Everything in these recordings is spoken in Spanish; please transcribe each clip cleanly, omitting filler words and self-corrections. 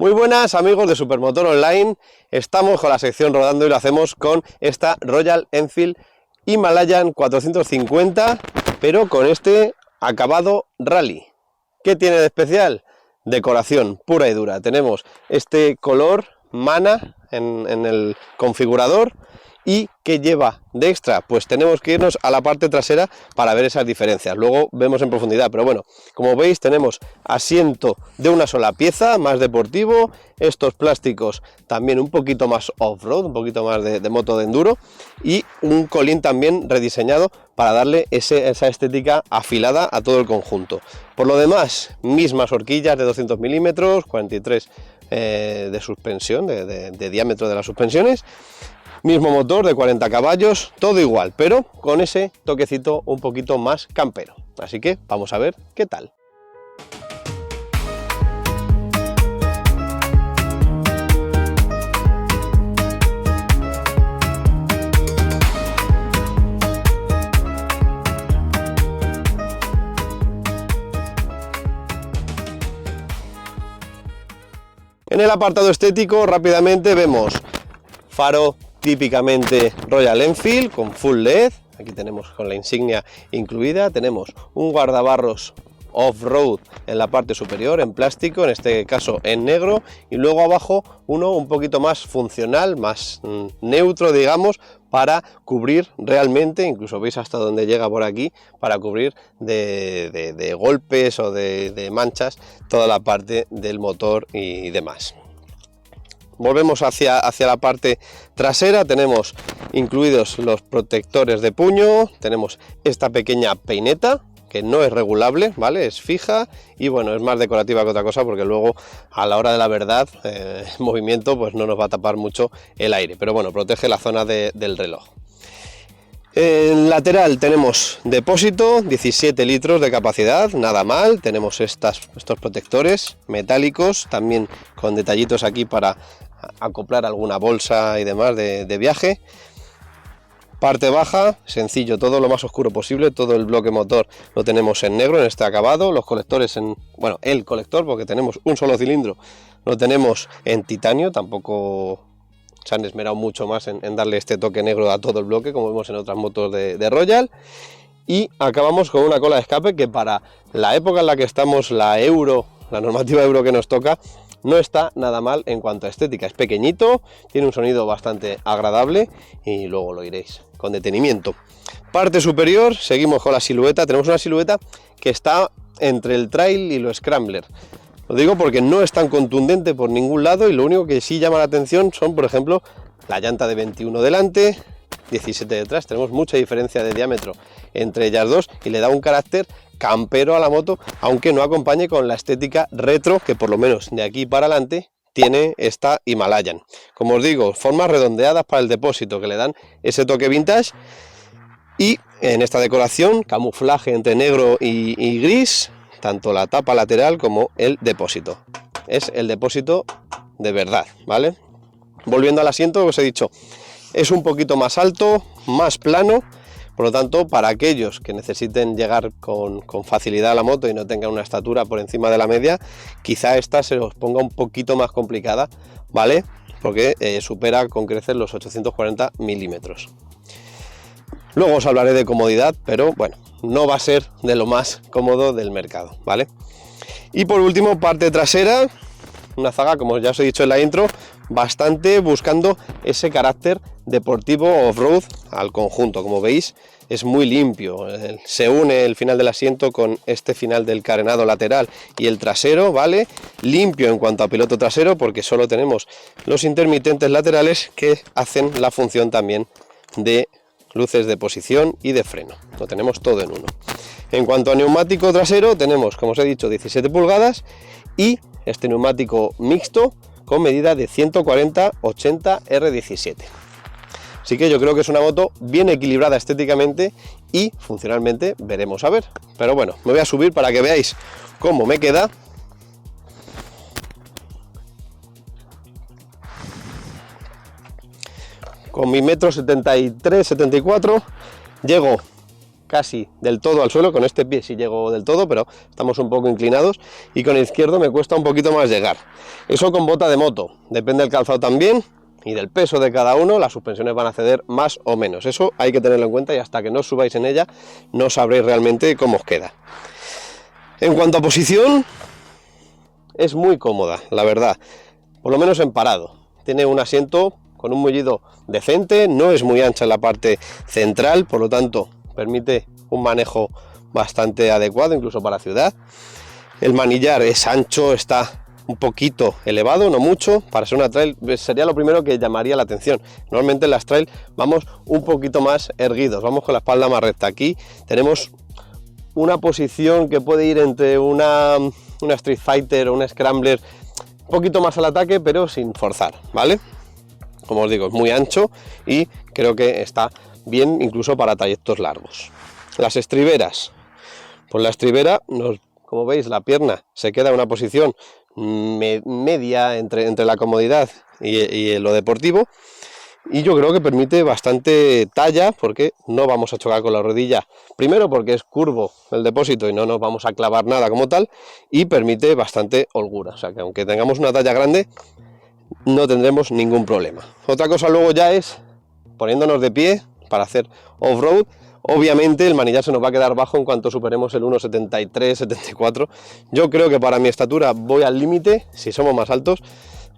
Muy buenas amigos de Supermotor Online, estamos con la sección rodando y lo hacemos con esta Royal Enfield Himalayan 450, pero con este acabado rally. ¿Qué tiene de especial? Decoración pura y dura. Tenemos este color mana en el configurador. ¿Y qué lleva de extra? Pues tenemos que irnos a la parte trasera para ver esas diferencias. Luego vemos en profundidad, pero bueno, como veis tenemos asiento de una sola pieza, más deportivo, estos plásticos también un poquito más off-road, un poquito más de moto de enduro, y un colín también rediseñado para darle esa estética afilada a todo el conjunto. Por lo demás, mismas horquillas de 200 milímetros, 43 de suspensión, de diámetro de las suspensiones. Mismo motor de 40 caballos, todo igual, pero con ese toquecito un poquito más campero. Así que vamos a ver qué tal. En el apartado estético rápidamente vemos faro típicamente Royal Enfield con full LED, aquí tenemos con la insignia incluida, tenemos un guardabarros off-road en la parte superior en plástico, en este caso en negro, y luego abajo uno un poquito más funcional, más neutro digamos, para cubrir realmente, incluso veis hasta donde llega por aquí, para cubrir de golpes o de manchas toda la parte del motor y demás. Volvemos hacia la parte trasera, tenemos incluidos los protectores de puño, tenemos esta pequeña peineta que no es regulable, ¿vale? Es fija y bueno, es más decorativa que otra cosa porque luego a la hora de la verdad, el movimiento pues no nos va a tapar mucho el aire, pero bueno, protege la zona del reloj. En lateral tenemos depósito, 17 litros de capacidad, nada mal, tenemos estos protectores metálicos, también con detallitos aquí para acoplar alguna bolsa y demás de viaje. Parte baja, sencillo, todo lo más oscuro posible, todo el bloque motor lo tenemos en negro en este acabado, los colectores el colector, porque tenemos un solo cilindro, lo tenemos en titanio, tampoco se han esmerado mucho más en darle este toque negro a todo el bloque, como vemos en otras motos de Royal. Y acabamos con una cola de escape que para la época en la que estamos, la normativa euro que nos toca, no está nada mal en cuanto a estética. Es pequeñito, tiene un sonido bastante agradable y luego lo iréis con detenimiento. Parte superior, seguimos con la silueta. Tenemos una silueta que está entre el trail y lo scrambler. Lo digo porque no es tan contundente por ningún lado y lo único que sí llama la atención son, por ejemplo, la llanta de 21 delante, 17 detrás. Tenemos mucha diferencia de diámetro entre ellas dos y le da un carácter campero a la moto, aunque no acompañe con la estética retro que por lo menos de aquí para adelante tiene esta Himalayan. Como os digo, formas redondeadas para el depósito que le dan ese toque vintage, y en esta decoración camuflaje entre negro y gris, tanto la tapa lateral como el depósito. Es el depósito de verdad, ¿vale? Volviendo al asiento, os he dicho, es un poquito más alto, más plano. Por lo tanto, para aquellos que necesiten llegar con facilidad a la moto y no tengan una estatura por encima de la media, quizá esta se os ponga un poquito más complicada, ¿vale? Porque supera con creces los 840 milímetros. Luego os hablaré de comodidad, pero bueno, no va a ser de lo más cómodo del mercado, ¿vale? Y por último, parte trasera, una zaga, como ya os he dicho en la intro, bastante buscando ese carácter deportivo off-road al conjunto. Como veis, es muy limpio, se une el final del asiento con este final del carenado lateral y el trasero, ¿vale? Limpio en cuanto a piloto trasero porque solo tenemos los intermitentes laterales que hacen la función también de luces de posición y de freno, lo tenemos todo en uno. En cuanto a neumático trasero, tenemos, como os he dicho, 17 pulgadas y este neumático mixto con medida de 140/80 R17. Así que yo creo que es una moto bien equilibrada estéticamente y funcionalmente, veremos a ver. Pero bueno, me voy a subir para que veáis cómo me queda. Con mi 1,73 m, 74 llego casi del todo al suelo. Con este pie sí llego del todo, pero estamos un poco inclinados, y con el izquierdo me cuesta un poquito más llegar. Eso con bota de moto, depende del calzado también y del peso de cada uno, las suspensiones van a ceder más o menos. Eso hay que tenerlo en cuenta, y hasta que no subáis en ella no sabréis realmente cómo os queda. En cuanto a posición, es muy cómoda, la verdad, por lo menos en parado. Tiene un asiento con un mullido decente, no es muy ancha en la parte central, por lo tanto permite un manejo bastante adecuado, incluso para ciudad. El manillar es ancho, está un poquito elevado, no mucho. Para ser una trail sería lo primero que llamaría la atención. Normalmente en las trail vamos un poquito más erguidos, vamos con la espalda más recta. Aquí tenemos una posición que puede ir entre una Street Fighter o una Scrambler, un poquito más al ataque, pero sin forzar, ¿vale? Como os digo, es muy ancho y creo que está bien incluso para trayectos largos. Las estriberas, pues la estribera, como veis, la pierna se queda en una posición media entre la comodidad y lo deportivo, y yo creo que permite bastante talla, porque no vamos a chocar con la rodilla, primero porque es curvo el depósito y no nos vamos a clavar nada como tal, y permite bastante holgura, o sea que aunque tengamos una talla grande no tendremos ningún problema. Otra cosa luego ya es poniéndonos de pie para hacer off-road. Obviamente el manillar se nos va a quedar bajo en cuanto superemos el 1,73, 74. Yo creo que para mi estatura voy al límite. Si somos más altos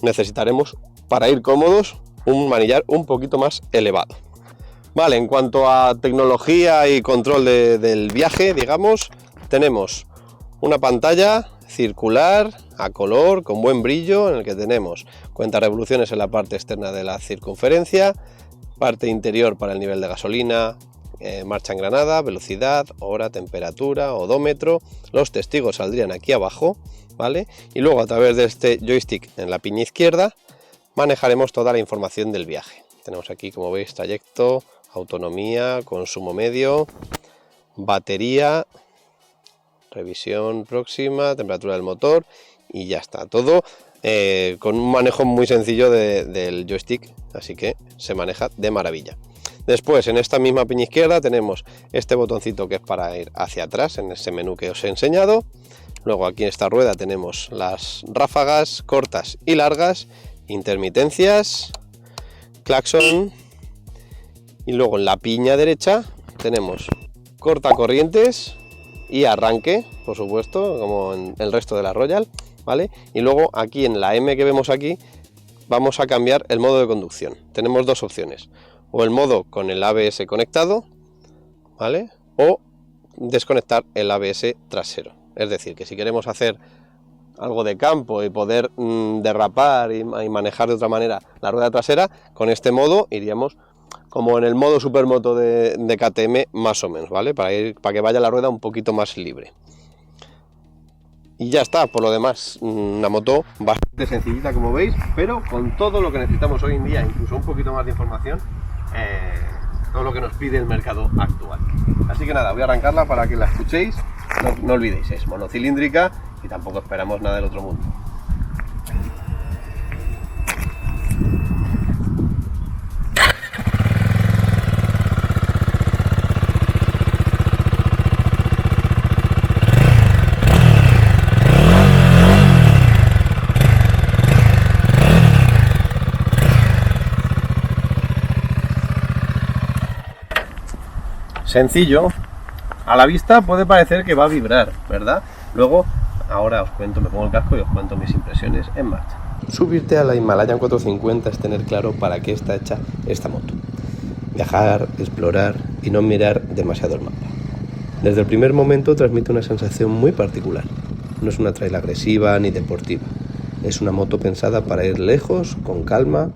necesitaremos, para ir cómodos, un manillar un poquito más elevado. Vale, en cuanto a tecnología y control del viaje, digamos, tenemos una pantalla circular a color con buen brillo, en el que tenemos cuenta revoluciones en la parte externa de la circunferencia, parte interior para el nivel de gasolina, marcha en granada, velocidad, hora, temperatura, odómetro. Los testigos saldrían aquí abajo, ¿vale? Y luego a través de este joystick en la piña izquierda manejaremos toda la información del viaje. Tenemos aquí, como veis, trayecto, autonomía, consumo medio, batería, revisión próxima, temperatura del motor, y ya está. Todo con un manejo muy sencillo del joystick, así que se maneja de maravilla. Después, en esta misma piña izquierda tenemos este botoncito que es para ir hacia atrás en ese menú que os he enseñado. Luego aquí en esta rueda tenemos las ráfagas cortas y largas, intermitencias, claxon, y luego en la piña derecha tenemos cortacorrientes y arranque, por supuesto, como en el resto de la Royal, ¿vale? Y luego aquí en la M que vemos aquí vamos a cambiar el modo de conducción. Tenemos dos opciones: o el modo con el ABS conectado, ¿vale? O desconectar el ABS trasero. Es decir, que si queremos hacer algo de campo y poder derrapar y manejar de otra manera la rueda trasera, con este modo iríamos como en el modo supermoto de KTM, más o menos, ¿vale? Para que vaya la rueda un poquito más libre. Y ya está. Por lo demás, una moto bastante sencillita, como veis, pero con todo lo que necesitamos hoy en día, incluso un poquito más de información, todo lo que nos pide el mercado actual. Así que nada, voy a arrancarla para que la escuchéis. No olvidéis, es monocilíndrica y tampoco esperamos nada del otro mundo. Sencillo, a la vista puede parecer que va a vibrar, ¿verdad? Luego, ahora os cuento, me pongo el casco y os cuento mis impresiones en marcha. Subirte a la Himalayan 450 es tener claro para qué está hecha esta moto. Viajar, explorar y no mirar demasiado el mapa. Desde el primer momento transmite una sensación muy particular. No es una trail agresiva ni deportiva. Es una moto pensada para ir lejos, con calma,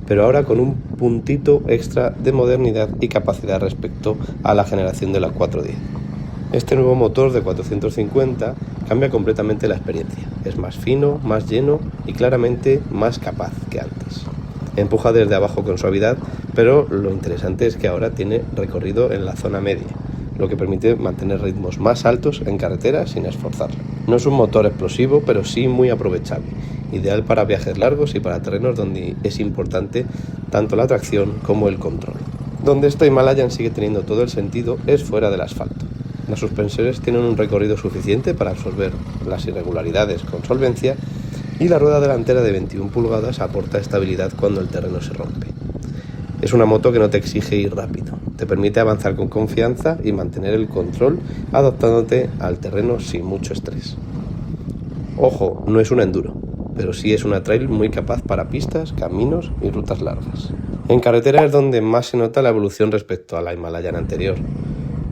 pero ahora con un puntito extra de modernidad y capacidad respecto a la generación de la 410. Este nuevo motor de 450 cambia completamente la experiencia. Es más fino, más lleno y claramente más capaz que antes. Empuja desde abajo con suavidad, pero lo interesante es que ahora tiene recorrido en la zona media, lo que permite mantener ritmos más altos en carretera sin esforzarlo. No es un motor explosivo, pero sí muy aprovechable, ideal para viajes largos y para terrenos donde es importante tanto la tracción como el control. Donde esta Himalayan sigue teniendo todo el sentido es fuera del asfalto. Las suspensiones tienen un recorrido suficiente para absorber las irregularidades con solvencia y la rueda delantera de 21 pulgadas aporta estabilidad cuando el terreno se rompe. Es una moto que no te exige ir rápido, te permite avanzar con confianza y mantener el control adaptándote al terreno sin mucho estrés. Ojo, no es un enduro, pero sí es una trail muy capaz para pistas, caminos y rutas largas. En carretera es donde más se nota la evolución respecto a la Himalayan anterior.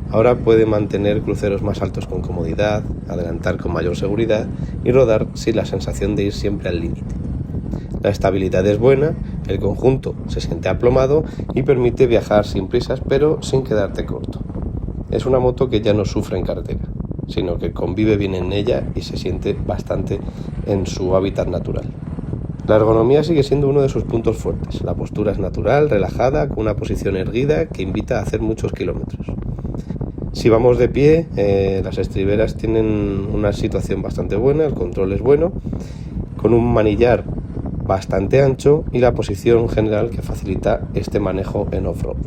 Ahora puede mantener cruceros más altos con comodidad, adelantar con mayor seguridad y rodar sin la sensación de ir siempre al límite. La estabilidad es buena, el conjunto se siente aplomado y permite viajar sin prisas pero sin quedarte corto. Es una moto que ya no sufre en carretera, sino que convive bien en ella y se siente bastante en su hábitat natural. La ergonomía sigue siendo uno de sus puntos fuertes. La postura es natural, relajada, con una posición erguida que invita a hacer muchos kilómetros. Si vamos de pie, las estriberas tienen una situación bastante buena, el control es bueno, con un manillar bastante ancho y la posición general que facilita este manejo en off-road.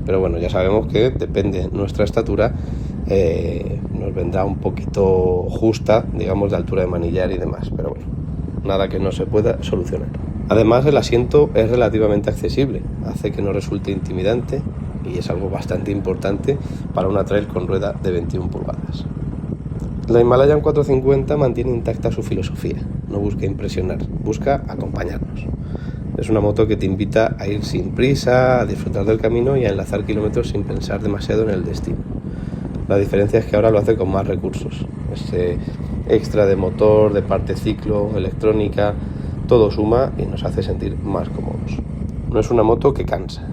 Pero bueno, ya sabemos que depende de nuestra estatura, nos vendrá un poquito justa, digamos, de altura de manillar y demás, pero bueno, nada que no se pueda solucionar. Además, el asiento es relativamente accesible, hace que no resulte intimidante y es algo bastante importante para una trail con rueda de 21 pulgadas. La Himalayan 450 mantiene intacta su filosofía, no busca impresionar, busca acompañarnos. Es una moto que te invita a ir sin prisa, a disfrutar del camino y a enlazar kilómetros sin pensar demasiado en el destino. La diferencia es que ahora lo hace con más recursos, ese extra de motor, de parte ciclo, electrónica, todo suma y nos hace sentir más cómodos. No es una moto que cansa,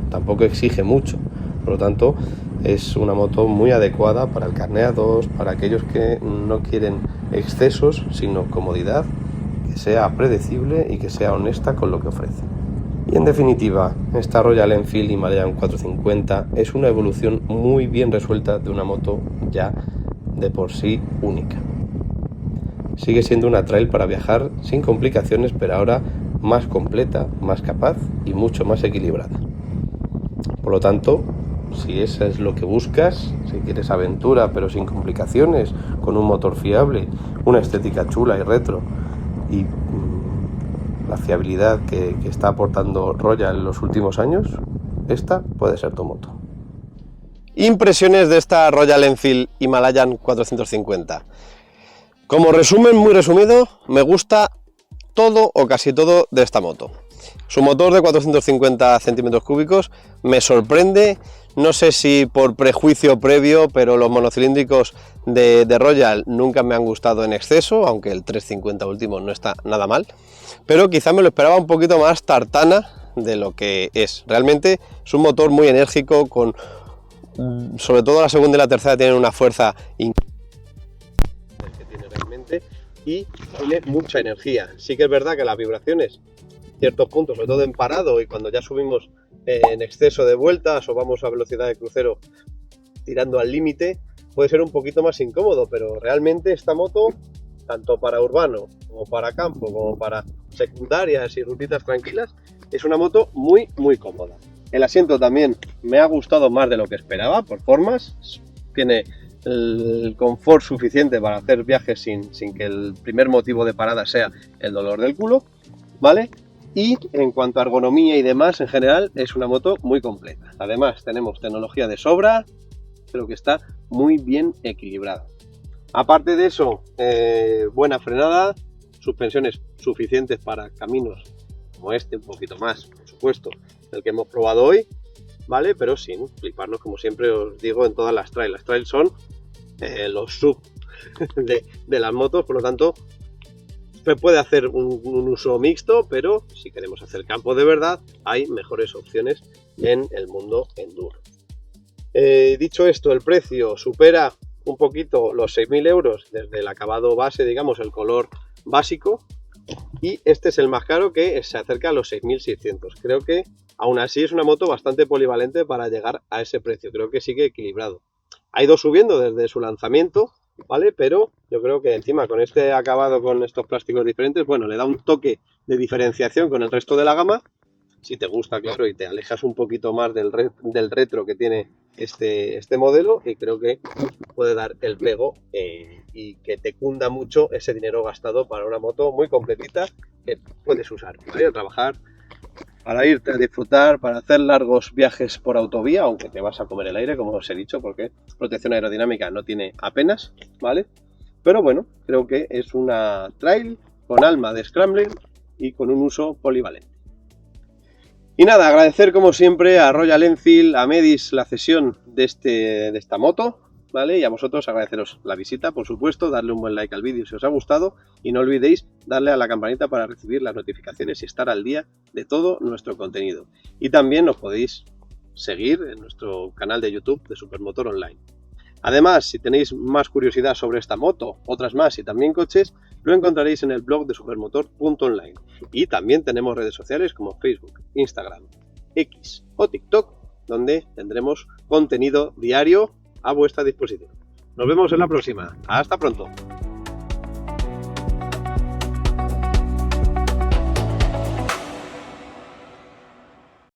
tampoco exige mucho, por lo tanto es una moto muy adecuada para el Carnet A2, para aquellos que no quieren excesos, sino comodidad, que sea predecible y que sea honesta con lo que ofrece. Y en definitiva, esta Royal Enfield Himalayan 450 es una evolución muy bien resuelta de una moto ya de por sí única. Sigue siendo una trail para viajar sin complicaciones, pero ahora más completa, más capaz y mucho más equilibrada. Por lo tanto, si eso es lo que buscas, si quieres aventura pero sin complicaciones, con un motor fiable, una estética chula y retro y la fiabilidad que está aportando Royal en los últimos años, esta puede ser tu moto. Impresiones de esta Royal Enfield Himalayan 450. Como resumen muy resumido, me gusta todo o casi todo de esta moto. Su motor de 450 centímetros cúbicos me sorprende, no sé si por prejuicio previo, pero los monocilíndricos de Royal nunca me han gustado en exceso, aunque el 350 último no está nada mal, pero quizá me lo esperaba un poquito más tartana de lo que es. Realmente es un motor muy enérgico, con sobre todo la segunda y la tercera tienen una fuerza increíble que tiene realmente y tiene mucha energía. Sí que es verdad que las vibraciones, ciertos puntos, sobre todo en parado y cuando ya subimos en exceso de vueltas o vamos a velocidad de crucero tirando al límite, puede ser un poquito más incómodo, pero realmente esta moto, tanto para urbano como para campo, como para secundarias y rutitas tranquilas, es una moto muy cómoda. El asiento también me ha gustado más de lo que esperaba, por formas, tiene el confort suficiente para hacer viajes sin que el primer motivo de parada sea el dolor del culo, ¿vale? Y en cuanto a ergonomía y demás, en general, es una moto muy completa. Además, tenemos tecnología de sobra, creo que está muy bien equilibrada. Aparte de eso, buena frenada, suspensiones suficientes para caminos como este, un poquito más, por supuesto, el que hemos probado hoy, ¿vale? Pero sin fliparnos, como siempre os digo en todas las trails. Las trails son los sub de las motos, por lo tanto, se puede hacer un uso mixto, pero si queremos hacer campo de verdad, hay mejores opciones en el mundo enduro. Dicho esto, el precio supera un poquito los 6.000 euros desde el acabado base, digamos, el color básico, y este es el más caro, que se acerca a los 6.600. Creo que aún así es una moto bastante polivalente para llegar a ese precio, creo que sigue equilibrado. Ha ido subiendo desde su lanzamiento, ¿vale? Pero yo creo que encima con este acabado, con estos plásticos diferentes, bueno, le da un toque de diferenciación con el resto de la gama si te gusta, claro, y te alejas un poquito más del retro que tiene este modelo, y creo que puede dar el pego y que te cunda mucho ese dinero gastado para una moto muy completita que puedes usar para ir a trabajar, para irte a disfrutar, para hacer largos viajes por autovía, aunque te vas a comer el aire, como os he dicho, porque protección aerodinámica no tiene apenas, ¿vale? Pero bueno, creo que es una trail con alma de scrambler y con un uso polivalente. Y nada, agradecer como siempre a Royal Enfield, a Medis la cesión de esta moto, ¿vale? Y a vosotros agradeceros la visita, por supuesto, darle un buen like al vídeo si os ha gustado y no olvidéis darle a la campanita para recibir las notificaciones y estar al día de todo nuestro contenido. Y también nos podéis seguir en nuestro canal de YouTube de Supermotor Online. Además, si tenéis más curiosidad sobre esta moto, otras más y también coches, lo encontraréis en el blog de supermotor.online. Y también tenemos redes sociales como Facebook, Instagram, X o TikTok, donde tendremos contenido diario a vuestra disposición. Nos vemos en la próxima. ¡Hasta pronto!